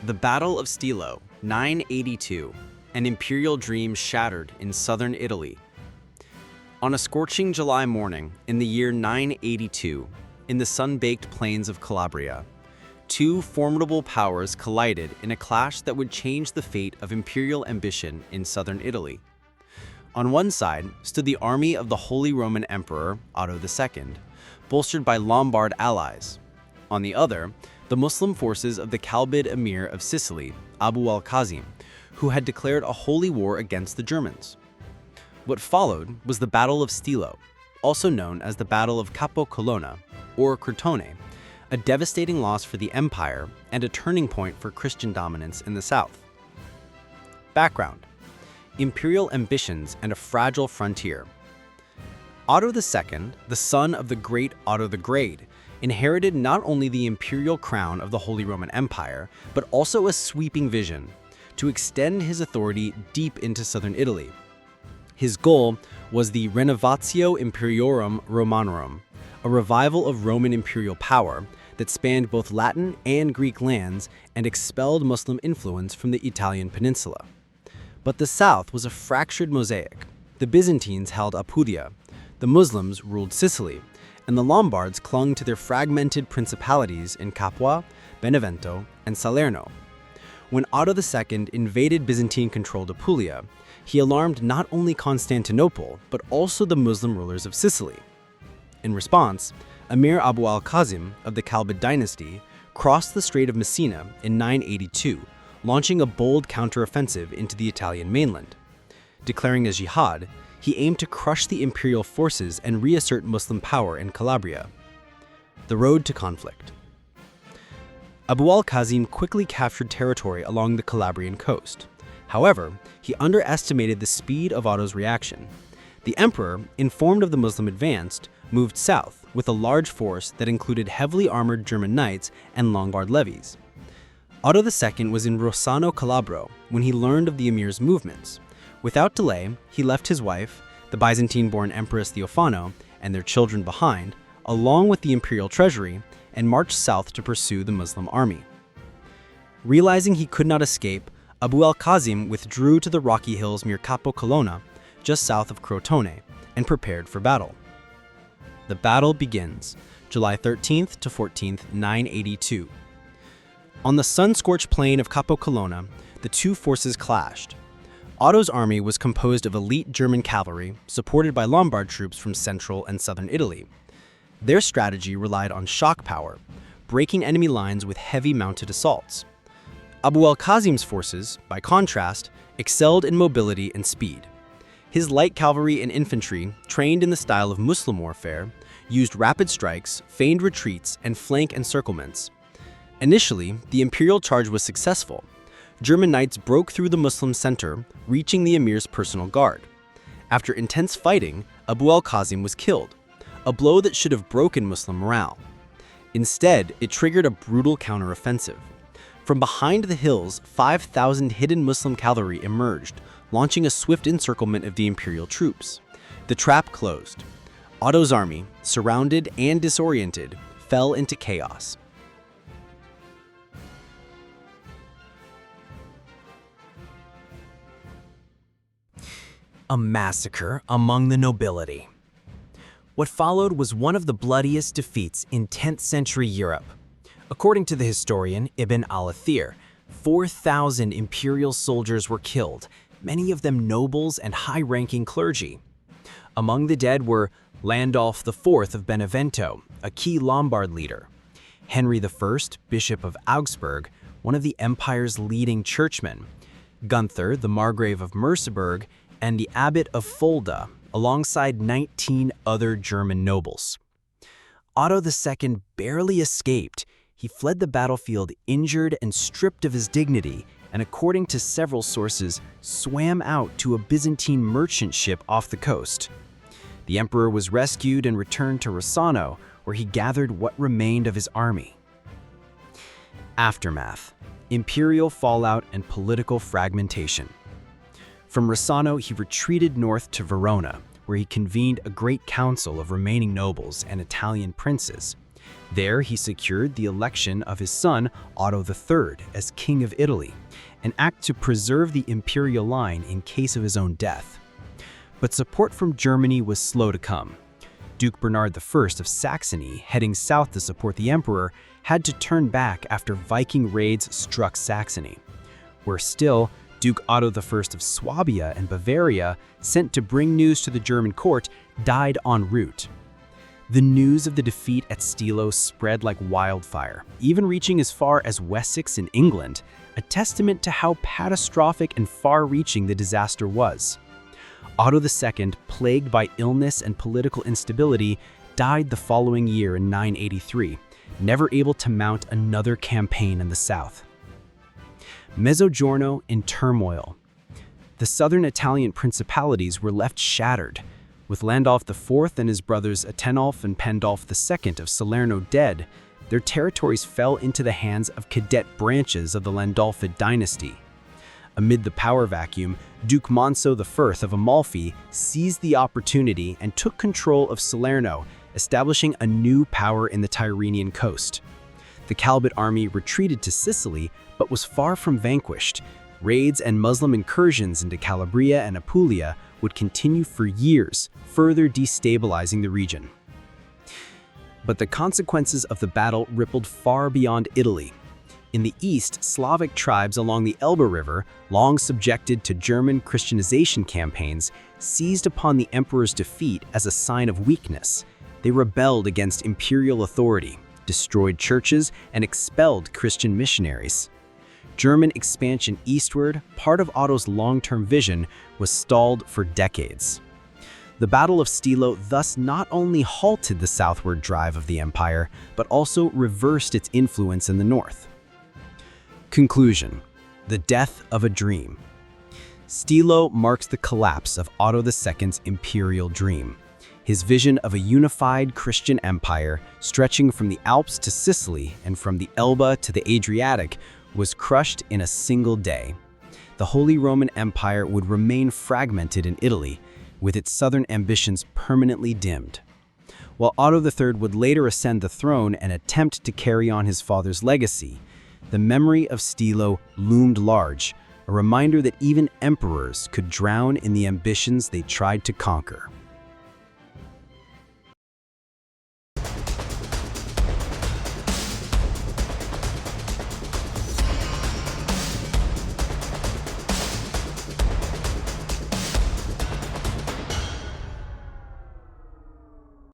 The Battle of Stilo, 982, an imperial dream shattered in southern Italy. On a scorching July morning in the year 982, in the sun-baked plains of Calabria, two formidable powers collided in a clash that would change the fate of imperial ambition in southern Italy. On one side stood the army of the Holy Roman Emperor Otto II, bolstered by Lombard allies. On the other, the Muslim forces of the Calbid Emir of Sicily, Abu'l-Qasim, who had declared a holy war against the Germans. What followed was the Battle of Stilo, also known as the Battle of Capo Colonna, or Crotone, a devastating loss for the empire and a turning point for Christian dominance in the south. Background: imperial ambitions and a fragile frontier. Otto II, the son of the great Otto the Great, inherited not only the imperial crown of the Holy Roman Empire, but also a sweeping vision to extend his authority deep into southern Italy. His goal was the Renovatio Imperiorum Romanorum, a revival of Roman imperial power that spanned both Latin and Greek lands and expelled Muslim influence from the Italian peninsula. But the south was a fractured mosaic. The Byzantines held Apulia, the Muslims ruled Sicily, and the Lombards clung to their fragmented principalities in Capua, Benevento, and Salerno. When Otto II invaded Byzantine-controlled Apulia, he alarmed not only Constantinople, but also the Muslim rulers of Sicily. In response, Emir Abu'l-Qasim of the Calbid dynasty crossed the Strait of Messina in 982, launching a bold counteroffensive into the Italian mainland. Declaring a jihad, he aimed to crush the imperial forces and reassert Muslim power in Calabria. The road to conflict. Abu'l-Qasim quickly captured territory along the Calabrian coast. However, he underestimated the speed of Otto's reaction. The emperor, informed of the Muslim advance, moved south with a large force that included heavily armored German knights and Lombard levies. Otto II was in Rossano Calabro when he learned of the emir's movements. Without delay, he left his wife, the Byzantine-born Empress Theophano, and their children behind, along with the imperial treasury, and marched south to pursue the Muslim army. Realizing he could not escape, Abu'l-Qasim withdrew to the rocky hills near Capo Colonna, just south of Crotone, and prepared for battle. The battle begins, July 13th to 14th, 982. On the sun-scorched plain of Capo Colonna, the two forces clashed. Otto's army was composed of elite German cavalry, supported by Lombard troops from central and southern Italy. Their strategy relied on shock power, breaking enemy lines with heavy mounted assaults. Abu'l-Qasim's forces, by contrast, excelled in mobility and speed. His light cavalry and infantry, trained in the style of Muslim warfare, used rapid strikes, feigned retreats, and flank encirclements. Initially, the imperial charge was successful. German knights broke through the Muslim center, reaching the emir's personal guard. After intense fighting, Abu'l-Qasim was killed, a blow that should have broken Muslim morale. Instead, it triggered a brutal counteroffensive. From behind the hills, 5,000 hidden Muslim cavalry emerged, launching a swift encirclement of the imperial troops. The trap closed. Otto's army, surrounded and disoriented, fell into chaos. A massacre among the nobility. What followed was one of the bloodiest defeats in 10th century Europe. According to the historian Ibn al-Athir, 4,000 imperial soldiers were killed, many of them nobles and high-ranking clergy. Among the dead were Landulf IV of Benevento, a key Lombard leader; Henry I, Bishop of Augsburg, one of the empire's leading churchmen; Gunther, the Margrave of Merseburg, and the Abbot of Fulda, alongside 19 other German nobles. Otto II barely escaped. He fled the battlefield injured and stripped of his dignity, and according to several sources, swam out to a Byzantine merchant ship off the coast. The emperor was rescued and returned to Rossano, where he gathered what remained of his army. Aftermath: imperial fallout and political fragmentation. From Rossano, he retreated north to Verona, where he convened a great council of remaining nobles and Italian princes. There, he secured the election of his son, Otto III, as King of Italy, an act to preserve the imperial line in case of his own death. But support from Germany was slow to come. Duke Bernard I of Saxony, heading south to support the emperor, had to turn back after Viking raids struck Saxony. Worse still, Duke Otto I of Swabia and Bavaria, sent to bring news to the German court, died en route. The news of the defeat at Stilo spread like wildfire, even reaching as far as Wessex in England, a testament to how catastrophic and far-reaching the disaster was. Otto II, plagued by illness and political instability, died the following year in 983, never able to mount another campaign in the south. Mezzogiorno in turmoil. The southern Italian principalities were left shattered. With Landulf IV and his brothers Atenulf and Pandulf II of Salerno dead, their territories fell into the hands of cadet branches of the Landulfid dynasty. Amid the power vacuum, Duke Manso I of Amalfi seized the opportunity and took control of Salerno, establishing a new power in the Tyrrhenian coast. The Calabit army retreated to Sicily, but was far from vanquished. Raids and Muslim incursions into Calabria and Apulia would continue for years, further destabilizing the region. But the consequences of the battle rippled far beyond Italy. In the east, Slavic tribes along the Elbe River, long subjected to German Christianization campaigns, seized upon the emperor's defeat as a sign of weakness. They rebelled against imperial authority, destroyed churches, and expelled Christian missionaries. German expansion eastward, part of Otto's long-term vision, was stalled for decades. The Battle of Stilo thus not only halted the southward drive of the empire, but also reversed its influence in the north. Conclusion: the death of a dream. Stilo marks the collapse of Otto II's imperial dream. His vision of a unified Christian empire, stretching from the Alps to Sicily and from the Elbe to the Adriatic, was crushed in a single day. The Holy Roman Empire would remain fragmented in Italy, with its southern ambitions permanently dimmed. While Otto III would later ascend the throne and attempt to carry on his father's legacy, the memory of Stilo loomed large, a reminder that even emperors could drown in the ambitions they tried to conquer.